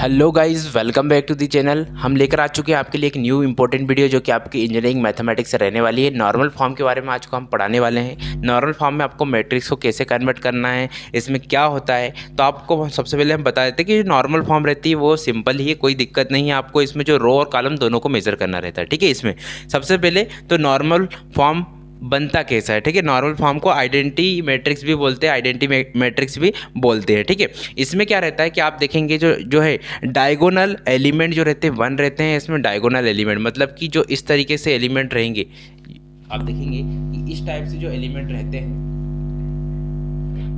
Hello guys, welcome back to the channel. हम लेकर आ चुके हैं आपके लिए एक न्यू इंपॉर्टेंट वीडियो जो कि आपकी इंजीनियरिंग मैथमेटिक्स से रहने वाली है। नॉर्मल फॉर्म के बारे में आज को हम पढ़ाने वाले हैं। नॉर्मल फॉर्म में आपको मैट्रिक्स को कैसे कन्वर्ट करना है, इसमें क्या होता है। तो आपको सबसे पहले हम बता देते हैं कि नॉर्मल फॉर्म रहती है वो सिंपल ही है, कोई दिक्कत नहीं है। आपको इसमें जो रो और कॉलम दोनों को मेजर करना रहता है, ठीक है। इसमें सबसे पहले तो नॉर्मल फॉर्म बनता कैसा है, ठीक है। नॉर्मल फॉर्म को आइडेंटिटी मैट्रिक्स भी बोलते हैं, आइडेंटिटी मैट्रिक्स भी बोलते हैं, ठीक है। इसमें क्या रहता है कि आप देखेंगे जो है डायगोनल एलिमेंट जो रहते हैं 1 रहते हैं। इसमें डायगोनल एलिमेंट मतलब कि जो इस तरीके से एलिमेंट रहेंगे, आप देखेंगे कि इस टाइप से जो एलिमेंट रहते हैं,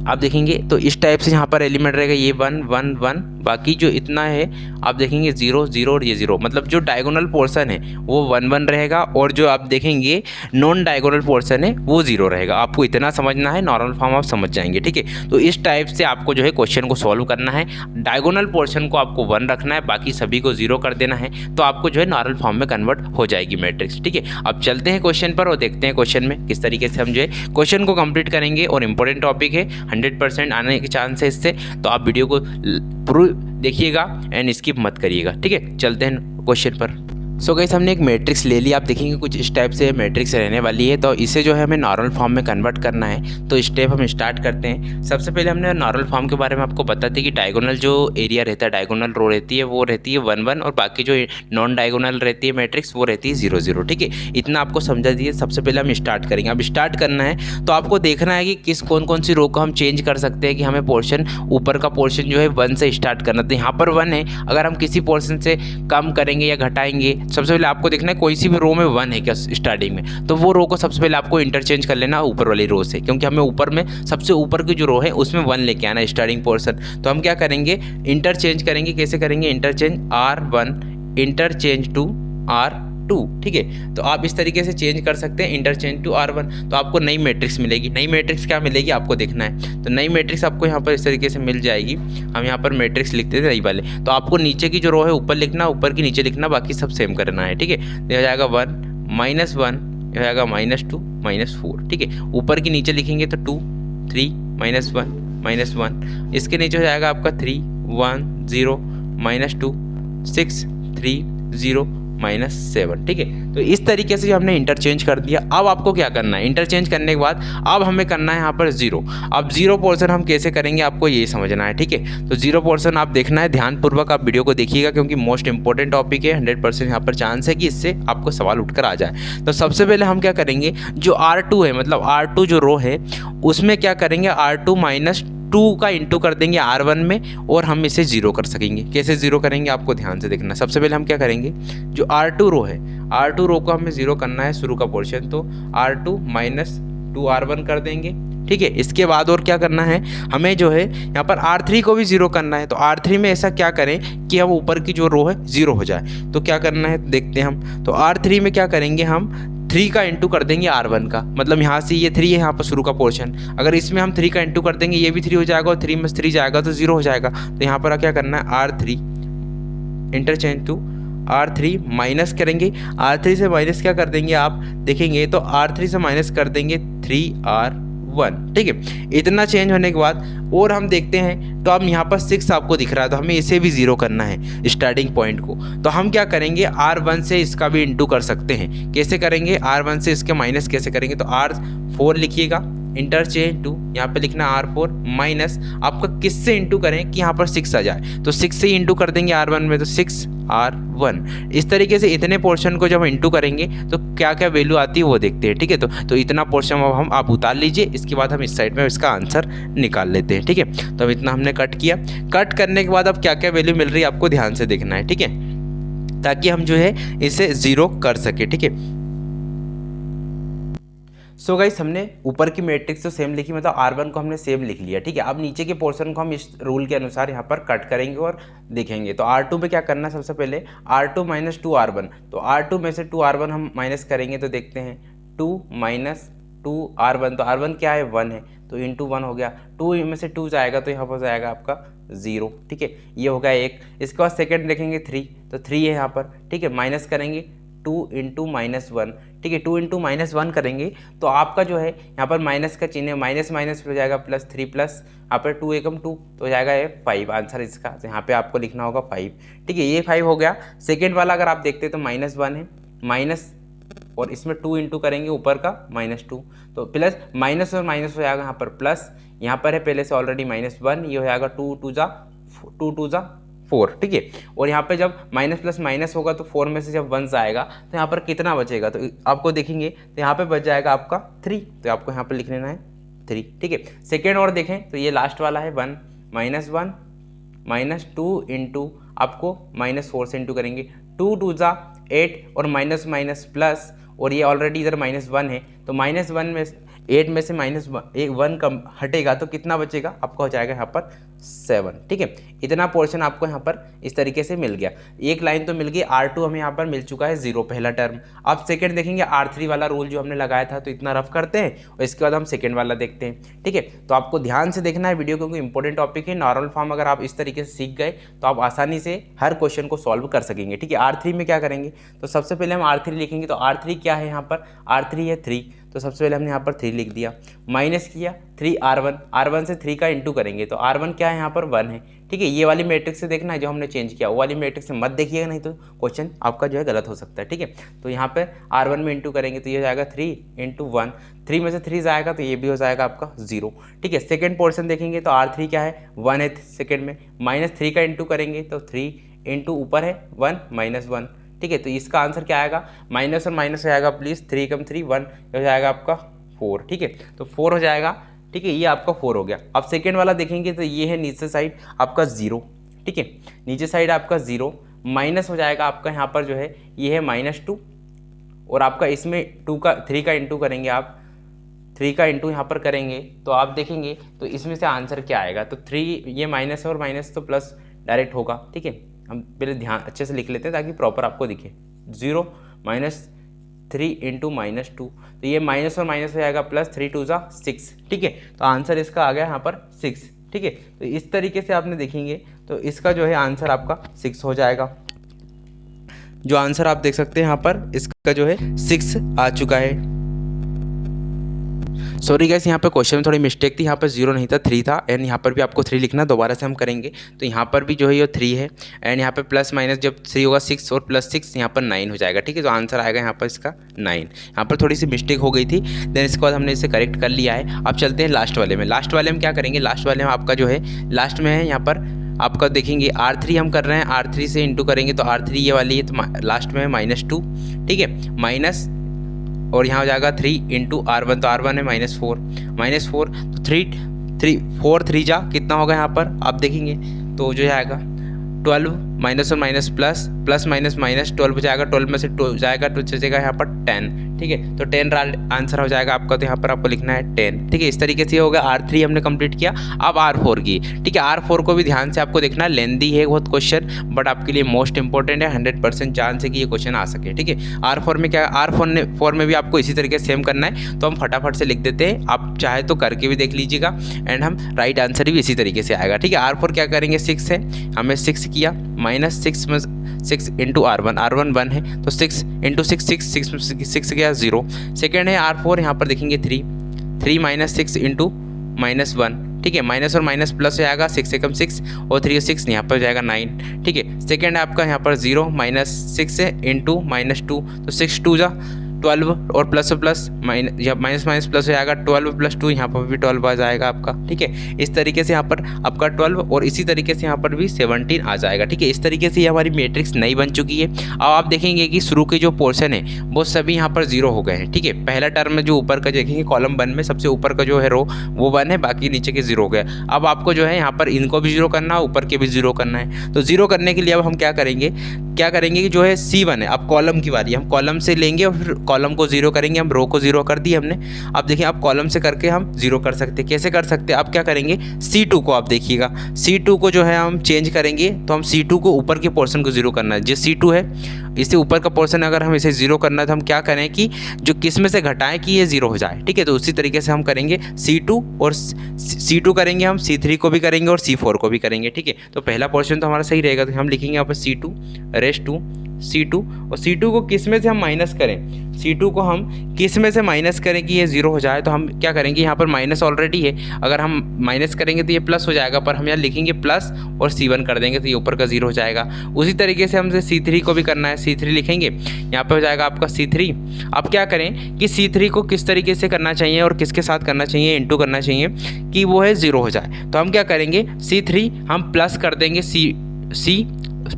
आप देखेंगे तो इस टाइप से यहाँ पर एलिमेंट रहेगा, ये 1 1 1, बाकी जो इतना है आप देखेंगे 0 0 और ये 0, मतलब जो डायगोनल पोर्शन है वो 1 1 रहेगा और जो आप देखेंगे नॉन डायगोनल पोर्शन है वो 0 रहेगा। आपको इतना समझना है, नॉर्मल फॉर्म आप समझ जाएंगे, ठीक है। तो इस टाइप से आपको जो है क्वेश्चन को सॉल्व करना है। डायगोनल पोर्शन को आपको 1 रखना है, बाकी सभी को 0 कर देना है, तो आपको जो है नॉर्मल फॉर्म में कन्वर्ट हो जाएगी मैट्रिक्स, ठीक है। अब चलते हैं क्वेश्चन पर और देखते हैं क्वेश्चन में किस तरीके से हम जो है क्वेश्चन को कंप्लीट करेंगे। और इंपॉर्टेंट टॉपिक है, 100% आने के चांस है इससे, तो आप वीडियो को पूरी देखिएगा एंड स्किप मत करिएगा, ठीक है। चलते हैं क्वेश्चन पर। सो गाइस, हमने एक मैट्रिक्स ले लिया। आप देखेंगे कुछ इस टाइप से मैट्रिक्स रहने वाली है, तो इसे जो है हमें नॉर्मल फॉर्म में कन्वर्ट करना है। तो स्टेप हम स्टार्ट करते हैं। सबसे पहले हमने नॉर्मल फॉर्म के बारे में आपको बताते कि डायगोनल जो एरिया रहता है, डायगोनल रो रहती है वो रहती है 1 1, और बाकी जो नॉन डायगोनल रहती है मैट्रिक्स वो रहती है 0 0, ठीक है। इतना आपको समझा दिए। सबसे पहले हम स्टार्ट करेंगे। अब स्टार्ट करना है तो आपको देखना है कि कौन कौन सी रो को हम चेंज कर सकते हैं, कि हमें पोर्शन ऊपर का पोर्शन जो है 1 से स्टार्ट करना। तो यहाँ पर 1 है, अगर हम किसी पोर्शन से कम करेंगे या घटाएंगे, सबसे पहले आपको देखना है कोई सी भी रो में 1 है क्या स्टार्टिंग में, तो वो रो को सबसे पहले आपको इंटरचेंज कर लेना ऊपर वाली रो से, क्योंकि हमें ऊपर में सबसे ऊपर की जो रो है उसमें 1 लेके आना है स्टार्टिंग पोर्शन। तो हम क्या करेंगे, इंटरचेंज करेंगे। कैसे करेंगे, interchange R1 interchange to R2, ठीक है। तो आप इस तरीके से चेंज कर सकते हैं, इंटरचेंज टू R1, तो आपको नई मैट्रिक्स मिलेगी। नई मैट्रिक्स क्या मिलेगी आपको देखना है। तो नई मैट्रिक्स आपको यहाँ पर इस तरीके से मिल जाएगी। हम यहाँ पर मैट्रिक्स लिखते थे नई वाले, तो आपको नीचे की जो रो है ऊपर लिखना, ऊपर की नीचे लिखना, बाकी सब सेम करना है, ठीक है। तो हो जाएगा 1 -1, हो जाएगा -2 -4, ठीक है। ऊपर की नीचे लिखेंगे तो 2 3 -1 -1, इसके नीचे हो जाएगा आपका 3 1 0 -2 6 3 0 -7, ठीक है। तो इस तरीके से जो हमने इंटरचेंज कर दिया। अब आपको क्या करना है, इंटरचेंज करने के बाद अब हमें करना है यहाँ पर 0। अब 0 पोर्शन हम कैसे करेंगे आपको ये समझना है, ठीक है। तो 0 पोर्शन आप देखना है, ध्यानपूर्वक आप वीडियो को देखिएगा, क्योंकि मोस्ट इंपॉर्टेंट टॉपिक है। 100% यहाँ पर चांस है कि इससे आपको सवाल उठकर आ जाए। तो सबसे पहले हम क्या करेंगे, जो R2 है, मतलब R2 जो रो है उसमें क्या करेंगे, R2 -2 का इंटू कर देंगे R1 में, और हम इसे 0 कर सकेंगे। कैसे 0 करेंगे आपको ध्यान से देखना। सबसे पहले हम क्या करेंगे, जो R2 रो है, R2 रो को हमें 0 करना है, शुरू का पोर्शन, तो R2 -2 R1 कर देंगे, ठीक है। इसके बाद और क्या करना है, हमें जो है यहाँ पर R3 को भी 0 करना है। तो R3 में ऐसा क्या करें कि हम ऊपर की जो रो है 0 हो जाए। तो क्या करना है देखते हैं हम। तो R3 में क्या करेंगे, हम 3 का इंटू कर देंगे R1 का, मतलब यहाँ से ये 3 है यहाँ पर शुरू का पोर्शन, अगर इसमें हम 3 का इंटू कर देंगे ये भी 3 हो जाएगा, और 3 में 3 जाएगा तो 0 हो जाएगा। तो यहाँ पर क्या करना है, R3 interchange to R3 minus करेंगे। R3 से माइनस क्या कर देंगे आप देखेंगे, तो R3 से माइनस कर देंगे 3R1, ठीक है। इतना चेंज होने के बाद और हम देखते हैं, तो अब यहाँ पर 6 आपको दिख रहा है, तो हमें इसे भी 0 करना है स्टार्टिंग पॉइंट को। तो हम क्या करेंगे, R1 से इसका भी इंटू कर सकते हैं। कैसे करेंगे, R1 से इसके माइनस कैसे करेंगे, तो R4 लिखिएगा, इंटरचेंज टू यहाँ पे लिखना R4 माइनस आपका किससे इंटू करें कि यहाँ पर 6 आ जाए, तो 6 से इंटू कर देंगे R1 में, तो 6R1। इस तरीके से इतने पोर्शन को जब हम इंटू करेंगे तो क्या क्या वैल्यू आती है वो देखते हैं, ठीक है। तो इतना पोर्शन अब हम आप उतार लीजिए, इसके बाद हम इस साइड में इसका आंसर निकाल लेते हैं, ठीक है। तो अब इतना हमने कट किया। कट करने के बाद अब क्या क्या वैल्यू मिल रही है आपको ध्यान से देखना है, ठीक है, ताकि हम जो है इसे 0 कर सके, ठीक है। सो गाइस, हमने ऊपर की मैट्रिक्स तो सेम लिखी, मतलब R1 को हमने सेम लिख लिया, ठीक है। अब नीचे के पोर्शन को हम इस रूल के अनुसार यहाँ पर कट करेंगे और देखेंगे। तो R2 में क्या करना है, सबसे पहले R2 -2 R1, तो R2 में से 2 R1 हम माइनस करेंगे, तो देखते हैं 2 -2 R1, तो R1 क्या है 1 है, तो इंटू 1 हो गया। 2 में से 2 जाएगा तो यहाँ पर जाएगा आपका 0, ठीक है। ये हो गया 1। इसके बाद सेकेंड देखेंगे 3, तो 3 है यहाँ पर, ठीक है, माइनस करेंगे 2 इंटू -1, ठीक है। 2 इंटू -1 करेंगे तो आपका जो है यहाँ पर माइनस का चिन्ह माइनस माइनस हो जाएगा प्लस 3 प्लस यहाँ पर 2 एकम 2 तो हो जाएगा ये 5 आंसर इसका। तो यहाँ पे आपको लिखना होगा 5, ठीक है। ये 5 हो गया। सेकेंड वाला अगर आप देखते हैं तो -1 है, माइनस और इसमें 2 इंटू करेंगे ऊपर का -2 तो प्लस माइनस और माइनस हो जाएगा यहाँ पर प्लस, यहाँ पर है पहले से ऑलरेडी -1, ये हो जाएगा 2 2 जा 4, ठीक है। और यहाँ पे जब माइनस प्लस माइनस होगा तो 4 में से जब 1 आएगा तो यहाँ पर कितना बचेगा, तो आपको देखेंगे तो यहाँ पे बच जाएगा आपका 3, तो आपको यहाँ पर लिख लेना है 3, ठीक है। सेकेंड और देखें तो ये लास्ट वाला है 1 -2 इंटू आपको -4 से इंटू करेंगे, 2 2 जा 8 और माइनस माइनस प्लस, और ये ऑलरेडी इधर -1 है तो -1 में 8 में से -1 कम हटेगा तो कितना बचेगा आपका हो जाएगा यहाँ पर 7, ठीक है। इतना पोर्शन आपको यहाँ पर इस तरीके से मिल गया। एक लाइन तो मिल गई, R2 हमें यहाँ पर मिल चुका है 0 पहला टर्म। अब सेकंड देखेंगे R3 वाला रूल जो हमने लगाया था, तो इतना रफ करते हैं और इसके बाद हम सेकंड वाला देखते हैं, ठीक है। तो आपको ध्यान से देखना है वीडियो क्योंकि इंपॉर्टेंट टॉपिक है। नॉर्मल फॉर्म अगर आप इस तरीके से सीख गए तो आप आसानी से हर क्वेश्चन को सॉल्व कर सकेंगे, ठीक है। R3 में क्या करेंगे तो सबसे पहले हम R3 लिखेंगे। तो R3 क्या है यहाँ पर, R3 है 3, तो सबसे पहले हमने यहाँ पर 3 लिख दिया, माइनस किया 3 R1 से 3 का इंटू करेंगे तो R1 क्या है यहाँ पर 1 है, ठीक है। ये वाली मैट्रिक्स से देखना है जो हमने चेंज किया, वो वाली मैट्रिक्स से मत देखिएगा नहीं तो क्वेश्चन आपका जो है गलत हो सकता है, ठीक है। तो यहाँ पे R1 में इंटू करेंगे तो ये हो जाएगा 3 इंटू 1, 3 में से 3 जाएगा तो ये भी हो जाएगा आपका 0, ठीक है। सेकेंड पोर्शन देखेंगे तो R3 क्या है 1 है सेकेंड में, -3 का इंटू करेंगे तो 3 इंटू ऊपर है 1 -1, ठीक है। तो इसका आंसर क्या आएगा, माइनस और माइनस हो जाएगा प्लीज 3 कम 3 1 हो जाएगा आपका 4, ठीक है। तो 4 हो जाएगा, ठीक है, ये आपका 4 हो गया। अब सेकेंड वाला देखेंगे तो ये है नीचे साइड आपका 0, ठीक है, नीचे साइड आपका 0, माइनस हो जाएगा आपका यहाँ पर जो है ये है -2 और आपका इसमें 3 का इंटू करेंगे आप, 3 का इंटू यहाँ पर करेंगे तो आप देखेंगे तो इसमें से आंसर क्या आएगा। तो 3 ये माइनस और माइनस तो प्लस डायरेक्ट होगा, ठीक है। हम पहले ध्यान अच्छे से लिख लेते हैं ताकि प्रॉपर आपको दिखे। 0 -3 इंटू -2 तो ये माइनस और माइनस हो जाएगा प्लस, 3 2 जा 6, ठीक है। तो आंसर इसका आ गया यहाँ पर 6, ठीक है। तो इस तरीके से आपने देखेंगे तो इसका जो है आंसर आपका 6 हो जाएगा। जो आंसर आप देख सकते हैं यहाँ पर इसका जो है 6 आ चुका है। सॉरी गाइस, यहाँ पे क्वेश्चन में थोड़ी मिस्टेक थी, यहाँ पर 0 नहीं था 3 था एंड यहाँ पर भी आपको 3 लिखना, दोबारा से हम करेंगे तो यहाँ पर भी जो है ये 3 है एंड यहाँ पे प्लस माइनस जब 3 होगा 6 और प्लस 6 यहाँ पर 9 हो जाएगा, ठीक है। तो आंसर आएगा यहाँ पर इसका 9। यहाँ पर थोड़ी सी मिस्टेक हो गई थी, देन इसके बाद हमने इसे करेक्ट कर लिया है। अब चलते हैं लास्ट वाले में। लास्ट वाले में क्या करेंगे, लास्ट वाले में आपका जो है लास्ट में है यहाँ पर आपका देखेंगे R3 हम कर रहे हैं, R3 से इंटू करेंगे तो R3 ये वाली है तो लास्ट में है -2, ठीक है, माइनस और यहाँ हो जाएगा 3 इंटू R1 तो R1 है -4 तो 4 3 जा कितना होगा यहाँ पर आप देखेंगे तो जो जाएगा 12 माइनस और minus plus, plus minus minus 12 जाएगा, 12 में से 2 जाएगा तो चलेगा यहाँ पर 10, ठीक है। तो 10 आंसर हो जाएगा आपका, तो यहाँ पर आपको लिखना है 10, ठीक है। इस तरीके से हो गया। R3 हमने कंप्लीट किया। अब R4 की, ठीक है। R4 को भी ध्यान से आपको देखना है, लेंदी है बहुत क्वेश्चन बट आपके लिए मोस्ट इंपॉर्टेंट है, 100% चांस है कि ये क्वेश्चन आ सके, ठीक है। R4 में क्या, R4 में भी आपको इसी तरीके से सेम करना है, तो हम फटाफट से लिख देते हैं, आप चाहे तो करके भी देख लीजिएगा एंड हम राइट आंसर भी इसी तरीके से आएगा, ठीक है। R4 क्या करेंगे 6 है, हमें 6 किया -6 में 6 इंटू R1 1 है तो 6 इंटू 6 गया 0। सेकेंड है R4, यहाँ पर देखेंगे 3 माइनस 6 इंटू -1, ठीक है, माइनस और माइनस प्लस हो जाएगा 6 एकम 6 और 3 6 यहाँ पर जाएगा 9, ठीक है। सेकेंड है आपका यहाँ पर 0 -6 इंटू -2 तो 6 2 जा 12 और प्लस माइनस प्लस हो जाएगा 12 + 2 यहाँ पर भी 12 आ जाएगा आपका, ठीक है। इस तरीके से यहाँ पर आपका 12 और इसी तरीके से यहाँ पर भी 17 आ जाएगा, ठीक है। इस तरीके से ये हमारी मैट्रिक्स नई बन चुकी है। अब आप देखेंगे कि शुरू के जो पोर्शन है वो सभी यहाँ पर 0 हो गए हैं, ठीक है। पहला टर्म में जो ऊपर का देखेंगे कॉलम 1 में सबसे ऊपर का जो है रो वो 1 है, बाकी नीचे के 0 हो गए। अब आपको जो है यहाँ पर इनको भी 0 करना है, ऊपर के भी 0 करना है। तो 0 करने के लिए अब हम क्या करेंगे कि जो है C1 है, अब कॉलम की बारी, हम कॉलम से लेंगे और फिर कॉलम को 0 करेंगे। हम रो को 0 कर दिए हमने। अब देखिए आप कॉलम से करके हम 0 कर सकते हैं। कैसे कर सकते हैं, आप क्या करेंगे C2 को आप देखिएगा, C2 को जो है हम चेंज करेंगे तो हम C2 को ऊपर के पोर्शन को 0 करना है। जो C2 है इससे ऊपर का पोर्शन अगर हम इसे 0 करना है तो हम क्या करें कि जो किस में से घटाएं कि ये 0 हो जाए, ठीक है। तो उसी तरीके से हम करेंगे C2 और C2 करेंगे, हम C3 को भी करेंगे और C4 को भी करेंगे, ठीक है। तो पहला पोर्शन तो हमारा सही रहेगा, तो हम लिखेंगे यहाँ पर C2 रेस्ट टू C2 और C2 को किस में से हम माइनस करें, C2 को हम किस में से माइनस करें कि ये 0 हो जाए, तो हम क्या करेंगे, यहाँ पर माइनस ऑलरेडी है, अगर हम माइनस करेंगे तो ये प्लस हो जाएगा, पर हम यहाँ लिखेंगे प्लस और C1 कर देंगे तो ये ऊपर का 0 हो जाएगा। उसी तरीके से हमसे C3 को भी करना है, C3 लिखेंगे, यहाँ पर हो जाएगा आपका C3। अब क्या करें कि C3 को किस तरीके से करना चाहिए और किसके साथ करना चाहिए, इंटू करना चाहिए कि वो है 0 हो जाए। तो हम क्या करेंगे, C3 हम प्लस कर देंगे C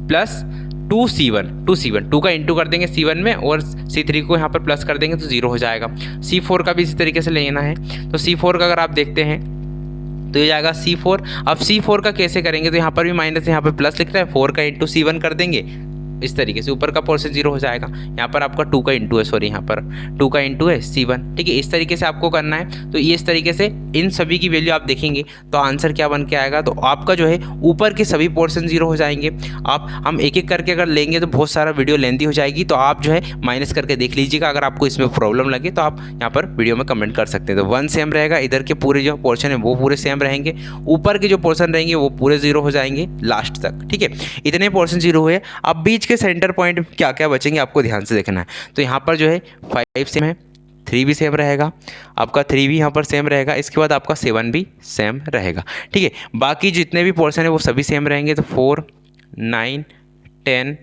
प्लस 2C1 2 का इंटू कर देंगे C1 में और C3 को यहाँ पर प्लस कर देंगे तो 0 हो जाएगा। C4 का भी इसी तरीके से लेना है, तो C4 का अगर आप देखते हैं तो ये जाएगा C4। अब C4 का कैसे करेंगे, तो यहाँ पर भी माइनस, यहाँ पर प्लस लिख रहा है, 4 का इंटू C1 कर देंगे, इस तरीके से ऊपर का पोर्शन 0 हो जाएगा। यहाँ पर आपका 2 का इंटू है, सॉरी यहाँ पर 2 का इंटू है C1, ठीक है, इस तरीके से आपको करना है। तो ये इस तरीके से इन सभी की वैल्यू आप देखेंगे तो आंसर क्या बन के आएगा, तो आपका जो है ऊपर के सभी पोर्शन 0 हो जाएंगे। आप हम एक एक करके अगर लेंगे तो बहुत सारा वीडियो लेंथी हो जाएगी, तो आप जो है माइनस करके देख लीजिएगा। अगर आपको इसमें प्रॉब्लम लगे तो आप यहाँ पर वीडियो में कमेंट कर सकते हैं। तो 1 सेम रहेगा, इधर के पूरे जो पोर्शन है वो पूरे सेम रहेंगे, ऊपर के जो पोर्शन रहेंगे वो पूरे 0 हो जाएंगे लास्ट तक, ठीक है। इतने पोर्शन 0 हुए। अब बीच के सेंटर पॉइंट क्या क्या बचेंगे आपको ध्यान से देखना है। तो यहाँ पर जो है 5 सेम है, 3 भी सेम रहेगा, आपका 3 भी यहाँ पर सेम रहेगा, इसके बाद आपका 7 भी सेम रहेगा, ठीक है। बाकी जितने भी पोर्शन है वो सभी सेम रहेंगे। तो 4 9 10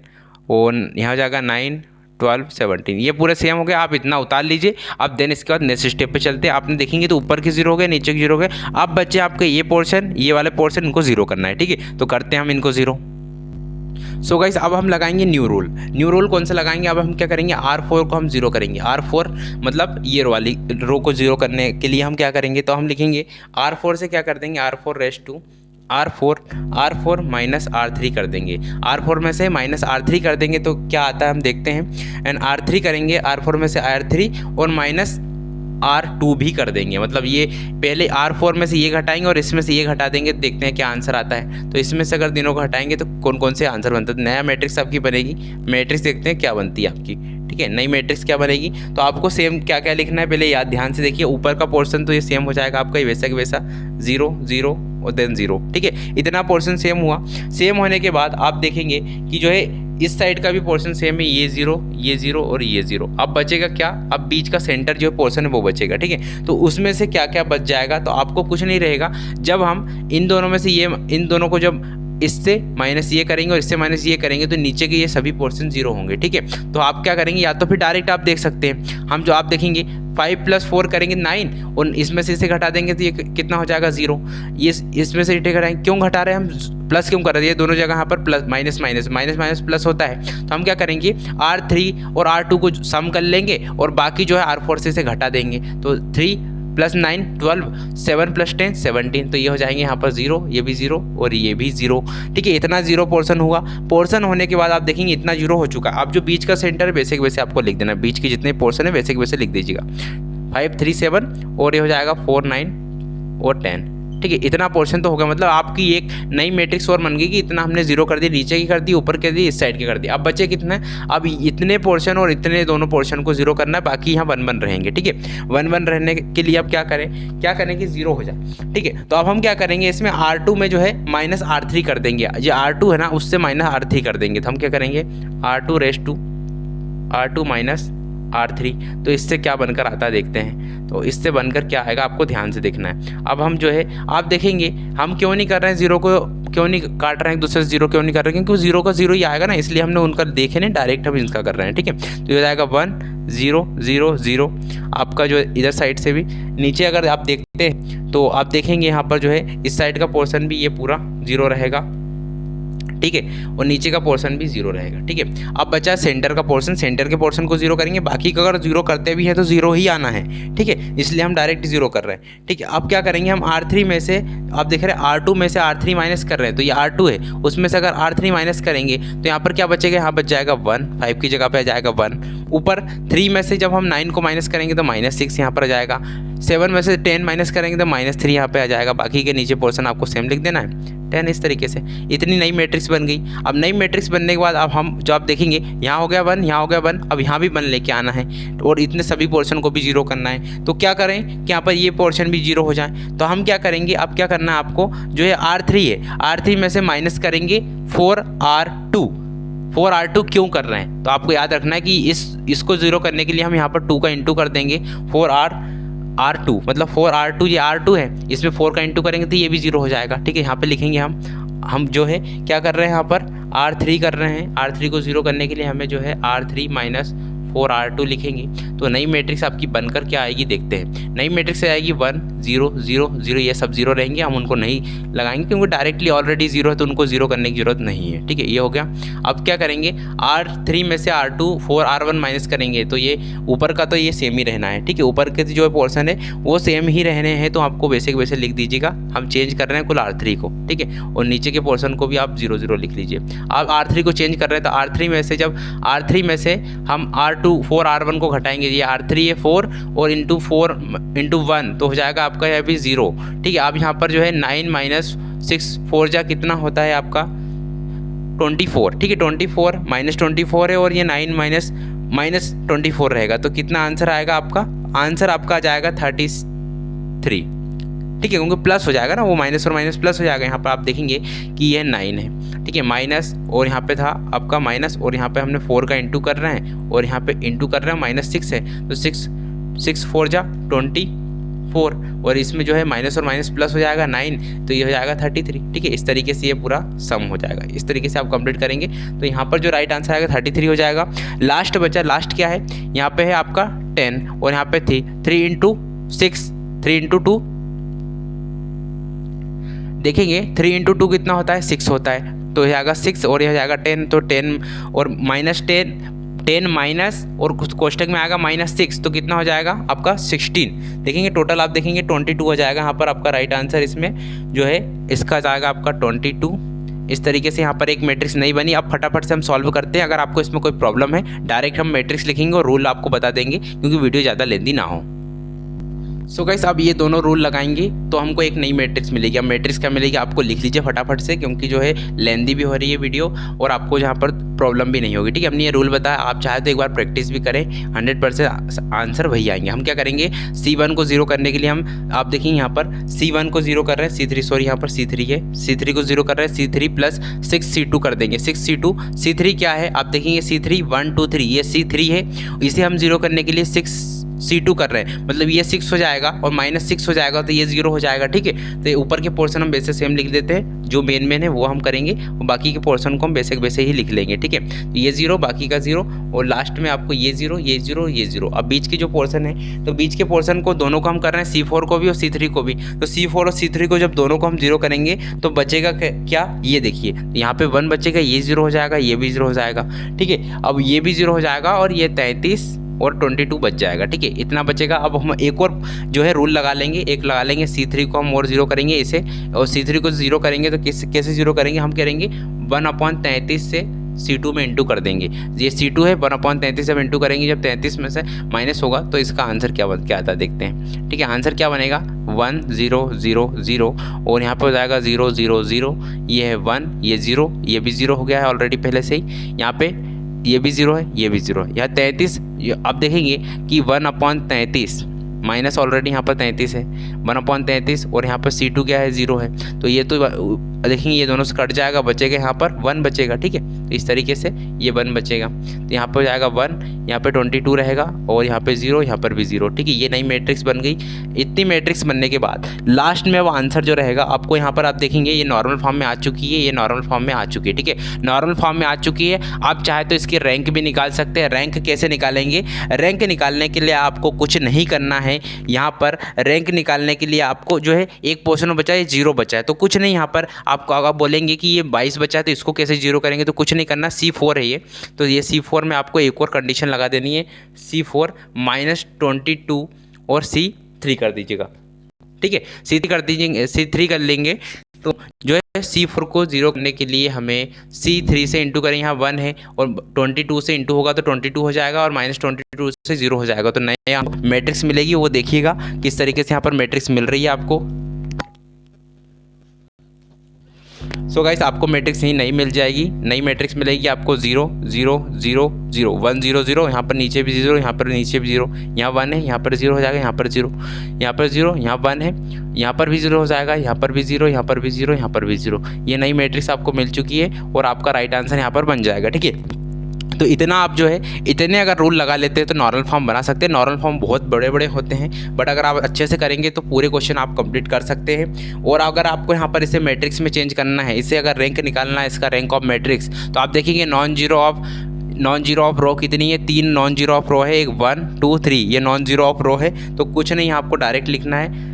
और यहाँ जाएगा 9 12 17, ये पूरे सेम हो गए। आप इतना उतार लीजिए। अब देन इसके बाद नेक्स्ट स्टेप पे चलते हैं। आपने देखेंगे तो ऊपर के 0 हो गए, नीचे के 0 हो गए। अब बच्चे आपके ये पोर्शन, ये वाले पोर्शन, इनको 0 करना है, ठीक है। तो करते हैं हम इनको 0। सो गाइस अब हम लगाएंगे न्यू रूल। न्यू रूल कौन सा लगाएंगे, अब हम क्या करेंगे, R4 को हम 0 करेंगे। R4 मतलब ये वाली रो को 0 करने के लिए हम क्या करेंगे, तो हम लिखेंगे R4 से क्या कर देंगे, R4 rest to R4 minus R3 कर देंगे। R4 में से माइनस R3 कर देंगे तो क्या आता है हम देखते हैं। एंड R3 करेंगे, R4 में से R3 और माइनस R2 भी कर देंगे। मतलब ये पहले R4 में से ये घटाएंगे और इसमें से ये घटा देंगे, देखते हैं क्या आंसर आता है। तो इसमें से अगर तीनों को हटाएंगे तो कौन कौन से आंसर बनता है। नया मैट्रिक्स आपकी बनेगी, मैट्रिक्स देखते हैं क्या बनती है आपकी, ठीक है। नई मैट्रिक्स क्या बनेगी, तो आपको सेम क्या क्या लिखना है पहले याद ध्यान से देखिए। ऊपर का पोर्शन तो ये सेम हो जाएगा आपका, वैसा कि वैसा 0 0 और देन 0, ठीक है। इतना पोर्शन सेम हुआ। सेम होने के बाद आप देखेंगे कि जो है इस साइड का भी पोर्शन सेम है, ये 0 और ये 0। अब बचेगा क्या, अब बीच का सेंटर जो पोर्शन है वो बचेगा, ठीक है। तो उसमें से क्या क्या बच जाएगा, तो आपको कुछ नहीं रहेगा। जब हम इन दोनों में से इन दोनों को जब इससे माइनस ये करेंगे और इससे माइनस ये करेंगे तो नीचे के ये सभी पोर्शन 0 होंगे, ठीक है। तो आप क्या करेंगे, या तो फिर डायरेक्ट आप देख सकते हैं, हम जो आप देखेंगे 5 + 4 करेंगे 9 और इसमें से इसे घटा देंगे तो ये कितना हो जाएगा 0। ये इसमें से घटाएंगे, क्यों घटा रहे हैं हम, प्लस क्यों कर रहे हैं, दोनों जगह यहाँ पर plus minus minus minus minus plus होता है। तो हम क्या करेंगे, R3 और R2 को सम कर लेंगे और बाकी जो है R4 से इसे घटा देंगे। तो 3 + 9 12, 7 + 10 17, तो ये हो जाएंगे यहाँ पर 0, ये भी 0 और ये भी 0, ठीक है। इतना 0 पोर्शन हुआ। पोर्शन होने के बाद आप देखेंगे इतना 0 हो चुका। अब जो बीच का सेंटर है वैसे के वैसे आपको लिख देना, बीच के जितने पोर्शन है वैसे के वैसे लिख दीजिएगा। 5 3 7 और ये हो जाएगा 4 9 और 10, ठीक है। इतना पोर्शन तो होगा, मतलब आपकी एक नई मैट्रिक्स और बन गई कि इतना हमने 0 कर दिया, नीचे की कर दी, ऊपर कर दी, इस साइड की कर दी। अब बचे कितने, अब इतने पोर्शन और इतने दोनों पोर्शन को 0 करना है, बाकी यहाँ 1 1 रहेंगे, ठीक है। 1 1 रहने के लिए अब क्या करें कि 0 हो जाए, ठीक है। तो अब हम क्या करेंगे, इसमें R2 में जो है माइनस R3 कर देंगे। ये R2 है ना, उससे माइनस R3 कर देंगे। तो हम क्या करेंगे, R2 rest to R2 minus R3, तो इससे क्या बनकर आता है देखते हैं। तो इससे बनकर क्या आएगा आपको ध्यान से देखना है। अब हम जो है आप देखेंगे हम क्यों नहीं कर रहे हैं 0 को, क्यों नहीं काट रहे हैं एक दूसरे से 0 क्यों नहीं कर रहे हैं, क्योंकि 0 का 0 ही आएगा ना, इसलिए हमने उनका देखे नहीं, डायरेक्ट हम इनका कर रहे हैं, ठीक है। तो ये जाएगा 1 0 0 0 आपका जो इधर साइड से भी। नीचे अगर आप देखते हैं तो आप देखेंगे यहाँ पर जो है इस साइड का पोर्शन भी ये पूरा 0 रहेगा, ठीक है, और नीचे का पोर्शन भी 0 रहेगा, ठीक है। अब बचा सेंटर का पोर्शन, सेंटर के पोर्शन को 0 करेंगे, बाकी का अगर 0 करते भी है तो 0 ही आना है, ठीक है, इसलिए हम डायरेक्ट 0 कर रहे हैं, ठीक है। अब क्या करेंगे, हम R3 में से, आप देख रहे हैं R2 में से R3 माइनस कर रहे हैं, तो ये R2 है, उसमें से अगर R3 माइनस करेंगे तो यहाँ पर क्या बचेगा, यहाँ बच जाएगा 1, 5 की जगह पे आ जाएगा 1। ऊपर 3 में से जब हम 9 को माइनस करेंगे तो -6 यहाँ पर आ जाएगा। 7 में से 10 माइनस करेंगे तो -3 यहाँ पे आ जाएगा। बाकी के नीचे पोर्शन आपको सेम लिख देना है 10, इस तरीके से। इतनी नई मैट्रिक्स बन गई। अब नई मैट्रिक्स बनने के बाद अब हम जो आप देखेंगे यहाँ हो गया 1, यहाँ हो गया 1, अब यहाँ भी 1 लेके आना है और इतने सभी पोर्शन को भी 0 करना है। तो क्या करें कि यहाँ पर ये पोर्शन भी 0 हो जाए, तो हम क्या करेंगे, अब क्या करना है आपको, जो है R3 है, R3 में से माइनस करेंगे 4R2, 4R2 क्यों कर रहे हैं, तो आपको याद रखना है कि इसको 0 करने के लिए हम यहाँ पर 2 का इंटू कर देंगे। 4R2 मतलब 4R2 ये R2 है, इसमें 4 का इंटू करेंगे तो ये भी 0 हो जाएगा। ठीक है, यहाँ पे लिखेंगे हम जो है क्या कर रहे हैं, यहाँ पर R3 कर रहे हैं। R3 को 0 करने के लिए हमें जो है R3 माइनस 4R2 लिखेंगे। तो नई मैट्रिक्स आपकी बनकर क्या आएगी देखते हैं। नई मैट्रिक्स से आएगी 1 0 0 0, ये सब 0 रहेंगे, हम उनको नहीं लगाएंगे क्योंकि डायरेक्टली ऑलरेडी 0 है तो उनको 0 करने की जरूरत नहीं है। ठीक है, ये हो गया। अब क्या करेंगे, R3 में से R2 4R1 माइनस करेंगे तो ये ऊपर का तो ये सेम ही रहना है। ठीक है, ऊपर के जो पोर्शन है वो सेम ही रहने हैं, तो आपको बेसिक वैसे लिख दीजिएगा। हम चेंज कर रहे हैं कुल R3 को। ठीक है, और नीचे के पोर्शन को भी आप 0 0 लिख लीजिए। आप R3 को चेंज कर रहे हैं तो R3 में से जब R3 में से हम 4R1 को घटाएंगे, ये R3 है 4 और इंटू 4 इंटू 1 तो हो जाएगा आपका यहाँ भी 0। ठीक है, अब यहाँ पर जो है 9 माइनस 6 4 जा कितना होता है आपका 24। ठीक है, 24 माइनस 24 है और ये 9 माइनस 24 रहेगा, तो कितना आंसर आएगा आपका, आंसर आपका आ जाएगा 33। ठीक है, क्योंकि प्लस हो जाएगा ना, वो माइनस और माइनस प्लस हो जाएगा। यहाँ पर आप देखेंगे कि ये 9 है। ठीक है, माइनस और यहाँ पे था आपका माइनस और यहाँ पे हमने 4 का इंटू कर रहे हैं और यहाँ पे इंटू कर रहे हैं, माइनस 6 है तो 6 4 जा 24 और इसमें जो है माइनस और माइनस प्लस हो जाएगा 9 तो ये हो जाएगा 33। ठीक है, इस तरीके से ये पूरा सम हो जाएगा। इस तरीके से आप कंप्लीट करेंगे तो यहाँ पर जो राइट आंसर आएगा 33 हो जाएगा। लास्ट बचा, लास्ट क्या है, यहाँ पे है आपका 10 और यहाँ पे थी 3 इंटू 6 3 इंटू 2 देखेंगे 3 इंटू 2 कितना होता है 6 होता है, तो यह आएगा 6 और यह जाएगा 10, तो 10 और माइनस 10 माइनस और कुछ कोष्टक में आएगा -6 तो कितना हो जाएगा आपका 16। देखेंगे टोटल आप देखेंगे 22 हो जाएगा। यहाँ पर आपका राइट आंसर इसमें जो है इसका जाएगा आपका 22। इस तरीके से यहाँ पर एक मैट्रिक्स नहीं बनी। अब फटाफट से हम सॉल्व करते हैं। अगर आपको इसमें कोई प्रॉब्लम है डायरेक्ट हम मैट्रिक्स लिखेंगे और रूल आपको बता देंगे क्योंकि वीडियो ज़्यादा लेंदी ना हो। सो गाइस अब ये दोनों रूल लगाएंगे तो हमको एक नई मैट्रिक्स मिलेगी। अब मैट्रिक्स क्या मिलेगी आपको लिख लीजिए फटाफट से, क्योंकि जो है लेंदी भी हो रही है वीडियो और आपको जहाँ पर प्रॉब्लम भी नहीं होगी। ठीक है, हमने ये रूल बताया, आप चाहे तो एक बार प्रैक्टिस भी करें, 100% आंसर वही आएंगे। हम क्या करेंगे, C1 को 0 करने के लिए हम आप देखिए यहाँ पर C1 को 0 कर रहे हैं, C3 सॉरी यहाँ पर C3 है, C3 को 0 कर रहे हैं, C3 प्लस 6 C2 कर देंगे, 6 C2 C3 क्या है आप देखेंगे C3 1 2 3 ये C3 है, इसे हम 0 करने के लिए 6 C2 कर रहे हैं, मतलब ये 6 हो जाएगा और -6 हो जाएगा तो ये 0 हो जाएगा। ठीक है, तो ये ऊपर के पोर्शन हम वैसे सेम लिख देते हैं, जो मेन है वो हम करेंगे और बाकी के पोर्शन को हम वैसे ही लिख लेंगे। ठीक है, तो ये 0 बाकी का 0 और लास्ट में आपको ये 0 ये 0 ये 0। अब बीच के जो पोर्शन है तो बीच के पोर्शन को दोनों को हम कर रहे हैं C4 को भी और C3 को भी, तो C4 और C3 को जब दोनों को हम 0 करेंगे तो बचेगा क्या, ये देखिए यहाँ पे 1 बचेगा, ये 0 हो जाएगा, ये भी 0 हो जाएगा। ठीक है, अब ये भी 0 हो जाएगा और ये 33 और 22 बच जाएगा। ठीक है, इतना बचेगा। अब हम एक और जो है रूल लगा लेंगे, एक लगा लेंगे, C3 को हम और 0 करेंगे इसे, और C3 को 0 करेंगे तो कैसे 0 करेंगे, हम करेंगे 1/33 से C2 में इंटू कर देंगे। ये C2 है, 1/33 जब इंटू करेंगे, जब 33 में से माइनस होगा तो इसका आंसर क्या आता है देखते हैं। ठीक है, आंसर क्या बनेगा 1 0 0 0 और यहाँ पर हो जाएगा 0 0 0, ये है 1 ये 0 ये भी 0 हो गया है ऑलरेडी पहले से ही, यहाँ पे ये भी 0 है ये भी 0 है, यहाँ 33। अब देखेंगे कि 1/33 माइनस ऑलरेडी यहाँ पर 33 है, 1/33 और यहाँ पर C2 क्या है 0 है, तो ये तो देखेंगे ये दोनों से कट जाएगा, बचेगा यहाँ पर 1 बचेगा। ठीक है, तो इस तरीके से ये 1 बचेगा, तो यहाँ पर हो जाएगा 1, यहाँ पे 22 रहेगा और यहाँ पे 0 यहाँ पर भी 0। ठीक है, ये नई मैट्रिक्स बन गई। इतनी मैट्रिक्स बनने के बाद लास्ट में वो आंसर जो रहेगा आपको यहाँ पर आप देखेंगे ये नॉर्मल फॉर्म में आ चुकी है, ये नॉर्मल फॉर्म में आ चुकी है। ठीक है, नॉर्मल फॉर्म में आ चुकी है। आप चाहे तो इसकी रैंक भी निकाल सकते हैं। रैंक कैसे निकालेंगे, रैंक निकालने के लिए आपको कुछ नहीं करना है। यहाँ पर रैंक निकालने के लिए आपको जो है एक पोर्शन बचा है 0 बचा है, तो कुछ नहीं, यहाँ पर आपको आप बोलेंगे कि ये 22 बचा है तो इसको कैसे 0 करेंगे, तो कुछ नहीं करना, C4 है ये, तो ये C4 में आपको एक और कंडीशन लगा देनी है, C4 -22 और C3 कर दीजिएगा। ठीक है, C3 कर दीजिए, C3 कर लेंगे तो जो है C4 को 0 करने के लिए हमें C3 से इंटू करें, यहाँ 1 है और 22 से इंटू होगा तो 22 हो जाएगा और -22 से 0 हो जाएगा, तो नया मैट्रिक्स मिलेगी। वो देखिएगा किस तरीके से यहाँ पर मैट्रिक्स मिल रही है आपको। सो गाइस आपको मैट्रिक्स यही नहीं मिल जाएगी, नई मैट्रिक्स मिलेगी आपको 0 0 0 0 1 0 0, यहाँ पर नीचे भी 0, यहाँ पर नीचे भी 0, यहाँ 1 है, यहाँ पर 0 हो जाएगा, यहाँ पर 0, यहाँ पर 0, यहाँ 1 है, यहाँ पर भी 0 हो जाएगा, यहाँ पर भी 0, यहाँ पर भी 0, यहाँ पर भी 0। ये नई मैट्रिक्स आपको मिल चुकी है और आपका राइट आंसर यहाँ पर बन जाएगा। ठीक है, तो इतना आप जो है इतने अगर रूल लगा लेते हैं तो नॉर्मल फॉर्म बना सकते हैं। नॉर्मल फॉर्म बहुत बड़े बड़े होते हैं, बट अगर आप अच्छे से करेंगे तो पूरे क्वेश्चन आप कंप्लीट कर सकते हैं। और अगर आपको यहाँ पर इसे मैट्रिक्स में चेंज करना है, इसे अगर रैंक निकालना है इसका रैंक ऑफ मैट्रिक्स, तो आप देखेंगे नॉन जीरो ऑफ रो कितनी है, 3 नॉन जीरो ऑफ रो है, एक 1 2 3, ये नॉन जीरो ऑफ रो है। तो कुछ नहीं, आपको डायरेक्ट लिखना है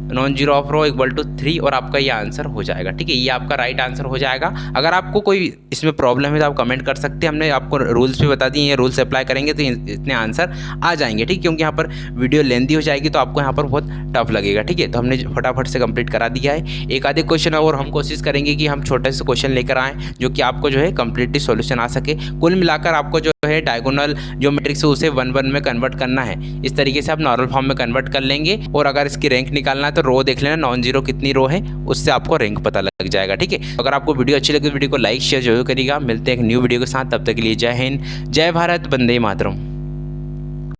non zero of row equal to 3 और आपका ये आंसर हो जाएगा। ठीक है, ये आपका राइट आंसर हो जाएगा। अगर आपको कोई इसमें प्रॉब्लम है तो आप कमेंट कर सकते हैं, हमने आपको रूल्स भी बता दिए, ये रूल्स अप्लाई करेंगे तो इतने आंसर आ जाएंगे। ठीक, क्योंकि यहाँ पर वीडियो लेंथी हो जाएगी तो आपको यहाँ पर बहुत टफ लगेगा। ठीक है, तो हमने फटाफट से कंप्लीट करा दिया है। एक आधे क्वेश्चन और हम कोशिश करेंगे कि हम छोटे से क्वेश्चन लेकर आएँ जो कि आपको जो है कम्प्लीटली सोल्यूशन आ सके। कुल मिलाकर आपको जो है डायगोनल जो मैट्रिक्स है उसे 1 1 में कन्वर्ट करना है। इस तरीके से आप नॉर्मल फॉर्म में कन्वर्ट कर लेंगे और अगर इसकी रैंक निकालना है तो रो देख लेना, नॉन जीरो कितनी रो है, उससे आपको रैंक पता लग जाएगा। ठीक है, अगर आपको वीडियो अच्छी लगे तो वीडियो को लाइक शेयर जरूर करिएगा। मिलते हैं एक न्यू वीडियो के साथ, तब तक के लिए जय हिंद, जय भारत, वंदे मातरम।